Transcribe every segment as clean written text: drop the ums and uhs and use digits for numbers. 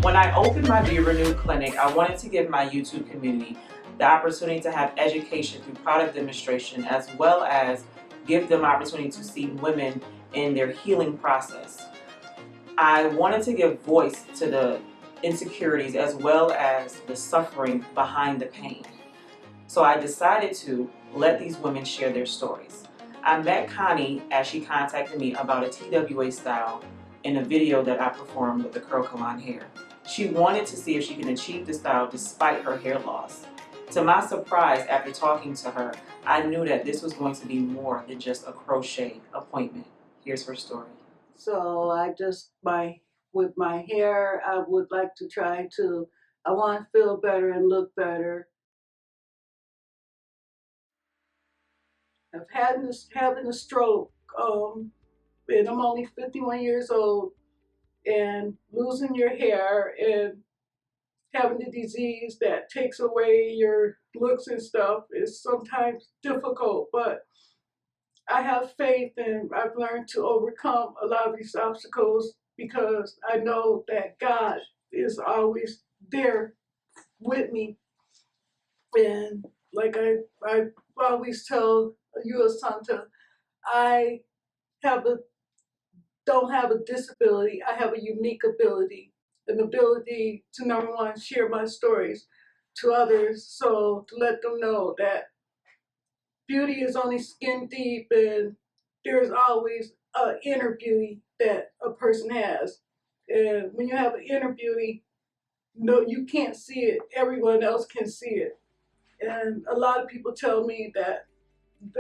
When I opened my Be Renewed clinic, I wanted to give my YouTube community the opportunity to have education through product demonstration, as well as give them opportunity to see women in their healing process. I wanted to give voice to the insecurities as well as the suffering behind the pain. So I decided to let these women share their stories. I met Connie as she contacted me about a TWA style in a video that I performed with the Curlkalon hair. She wanted to see if she can achieve the style despite her hair loss. To my surprise, after talking to her, I knew that this was going to be more than just a crochet appointment. Here's her story. So with my hair, I would like to I want to feel better and look better. I've having a stroke, and I'm only 51 years old, and losing your hair and having the disease that takes away your looks and stuff is sometimes difficult, but I have faith and I've learned to overcome a lot of these obstacles because I know that God is always there with me. And like I always tell you, Assunta, I don't have a disability. I have a unique ability, an ability to, number one, share my stories to others, so to let them know that beauty is only skin deep, and there's always an inner beauty that a person has. And when you have an inner beauty, no, you can't see it. Everyone else can see it. And a lot of people tell me that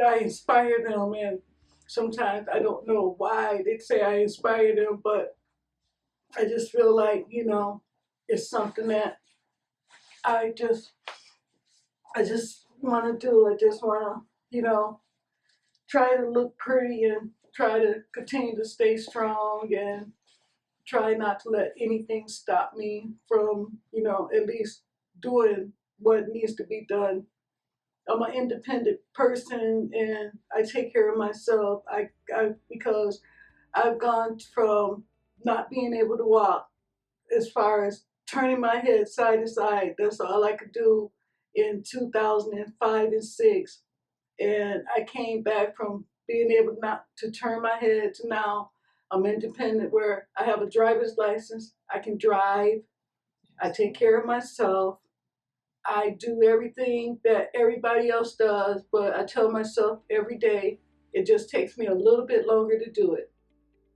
I inspire them, and sometimes I don't know why they say I inspire them, but I just feel like, it's something that I just want to do. I just want to, try to look pretty and try to continue to stay strong and try not to let anything stop me from, at least doing what needs to be done. I'm an independent person and I take care of myself. Because I've gone from not being able to walk as far as turning my head side to side. That's all I could do in 2005 and 6. And I came back from being able not to turn my head to now I'm independent, where I have a driver's license. I can drive. I take care of myself. I do everything that everybody else does, but I tell myself every day it just takes me a little bit longer to do it.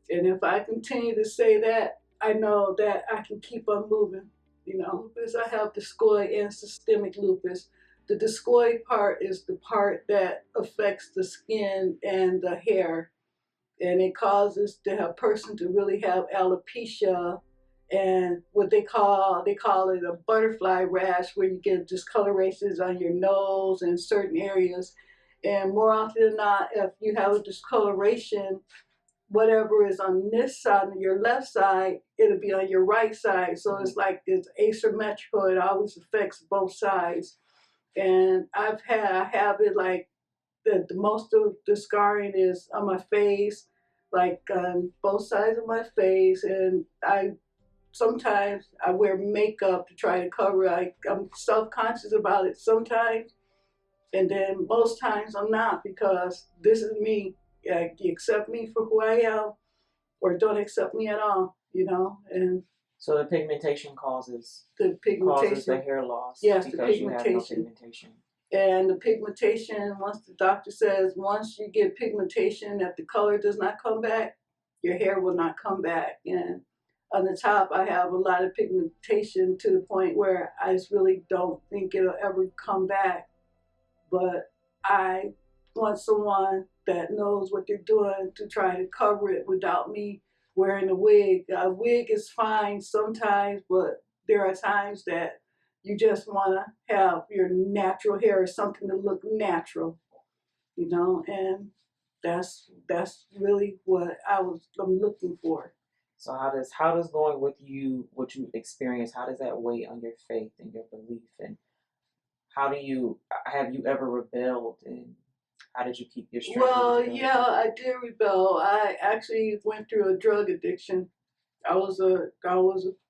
And if I continue to say that, I know that I can keep on moving. Lupus, I have discoid and systemic lupus. The discoid part is the part that affects the skin and the hair, and it causes the person to really have alopecia and what they call it a butterfly rash, where you get discolorations on your nose and certain areas. And more often than not, if you have a discoloration, whatever is on this side, on your left side, it'll be on your right side. So it's like it's asymmetrical. It always affects both sides. And I have it like the most of the scarring is on my face, like on both sides of my face. And sometimes I wear makeup to try to cover. I'm self-conscious about it sometimes, and then most times I'm not, because this is me. You accept me for who I am, or don't accept me at all. And so the pigmentation causes the hair loss. Yes, because the pigmentation. You have no pigmentation. And the pigmentation, once the doctor says, once you get pigmentation, if the color does not come back, your hair will not come back. And on the top, I have a lot of pigmentation to the point where I just really don't think it'll ever come back. But I want someone that knows what they're doing to try to cover it without me wearing a wig. A wig is fine sometimes, but there are times that you just want to have your natural hair or something to look natural, and that's really what I'm looking for. So how does going with you, what you experience, how does that weigh on your faith and your belief, and have you ever rebelled, and how did you keep your strength? Well, yeah, I did rebel. I actually went through a drug addiction. I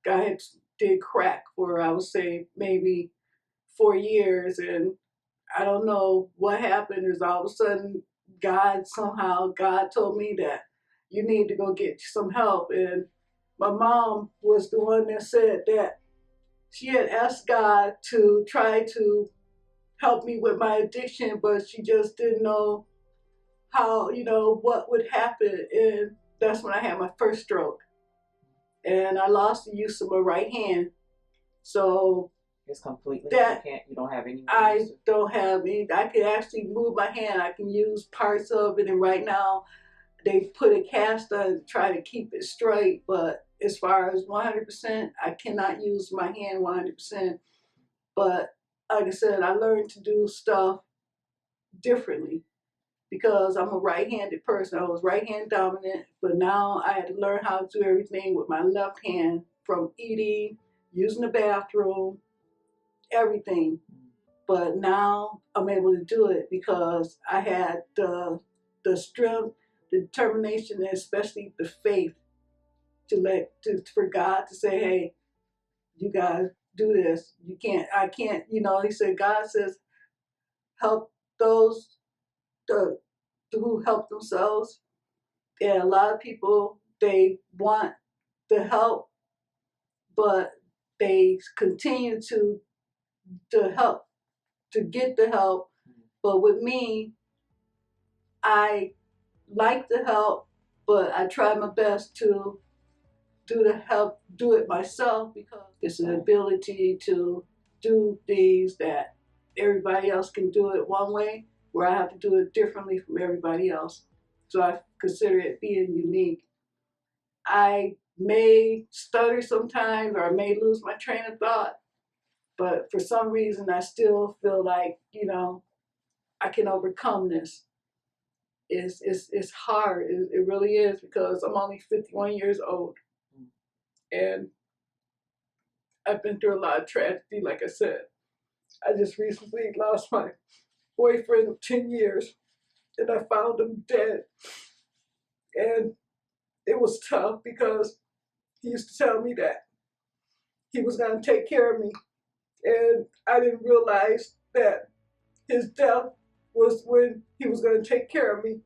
had did crack for, I would say, maybe 4 years. And I don't know what happened. Is all of a sudden God told me that you need to go get some help. And my mom was the one that said that she had asked God to try to help me with my addiction, but she just didn't know how, what would happen. And that's when I had my first stroke. And I lost the use of my right hand. So it's completely, that you don't have any. I don't have any. I can actually move my hand. I can use parts of it. And right now they put a cast on to try to keep it straight. But as far as 100%, I cannot use my hand 100%. But like I said, I learned to do stuff differently because I'm a right-handed person. I was right-hand dominant, but now I had to learn how to do everything with my left hand, from eating, using the bathroom, everything. But now I'm able to do it because I had the strength, the determination, and especially the faith for God to say, hey, you guys do this. I can't, he said, God says, help those who help themselves. And a lot of people, they want the help, but they continue to get the help. But with me, I like the help, but I try my best to do it myself, because it's an ability to do things that everybody else can do it one way, where I have to do it differently from everybody else. So I consider it being unique. I may stutter sometimes, or I may lose my train of thought, but for some reason I still feel like, I can overcome this. It's hard. It really is, because I'm only 51 years old. And I've been through a lot of tragedy, like I said. I just recently lost my boyfriend of 10 years, and I found him dead. And it was tough because he used to tell me that he was going to take care of me. And I didn't realize that his death was when he was going to take care of me,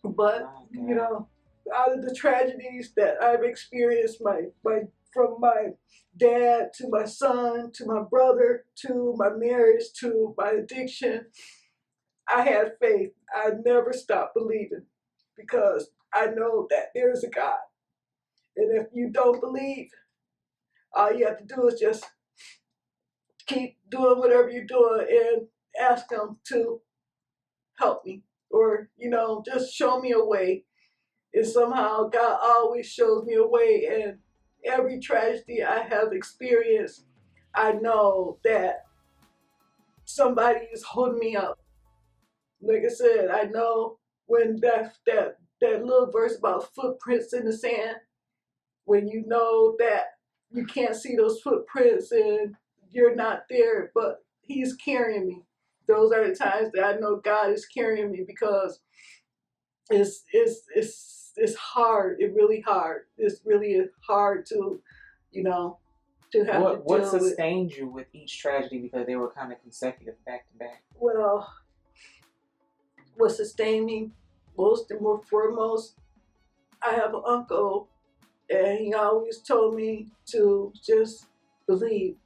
But, out of the tragedies that I've experienced, from my dad to my son to my brother to my marriage to my addiction, I had faith. I never stopped believing, because I know that there is a God. And if you don't believe, all you have to do is just keep doing whatever you're doing and ask him to help me, or, just show me a way. And somehow God always shows me a way. And every tragedy I have experienced, I know that somebody is holding me up. Like I said, I know when that little verse about footprints in the sand, when you know that you can't see those footprints and you're not there, but he's carrying me. Those are the times that I know God is carrying me, because it's hard. It's really hard. It's really hard to, to have what sustained you with each tragedy, because they were kind of consecutive back to back? Well, what sustained me most and more foremost, I have an uncle, and he always told me to just believe.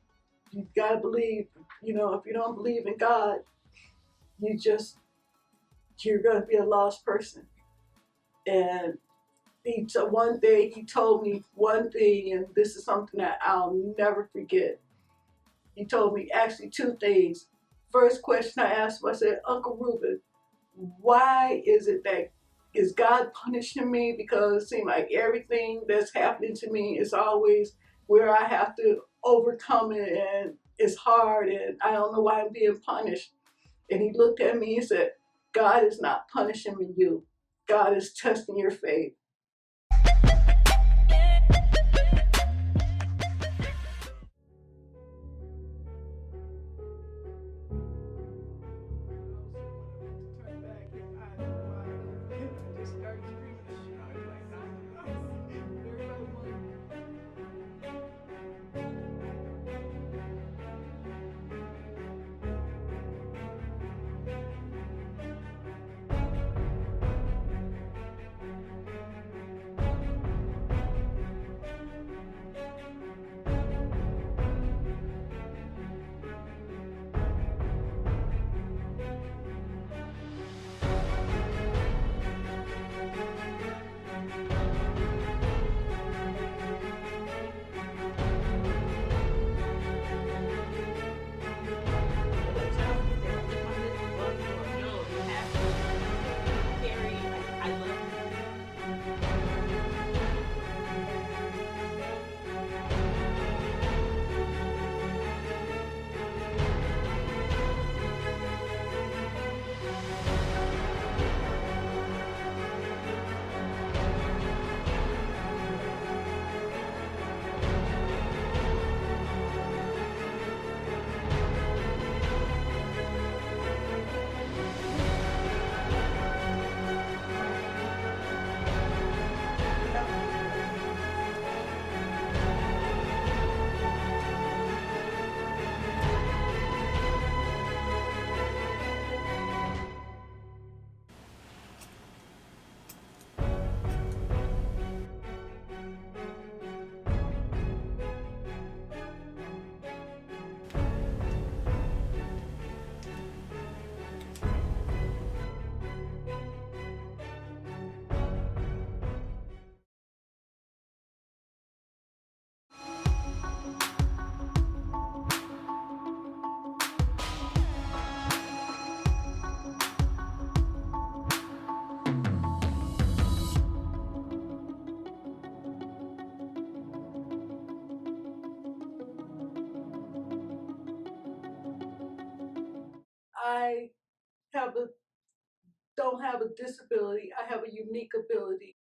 You gotta believe. If you don't believe in God, you're gonna be a lost person. And one day he told me one thing, and this is something that I'll never forget. He told me actually two things. First question I asked him, I said, Uncle Reuben, why is God punishing me? Because it seems like everything that's happening to me is always where I have to overcome it, and it's hard, and I don't know why I'm being punished. And he looked at me and said, God is not punishing you. God is testing your faith. I have a don't have a disability. I have a unique ability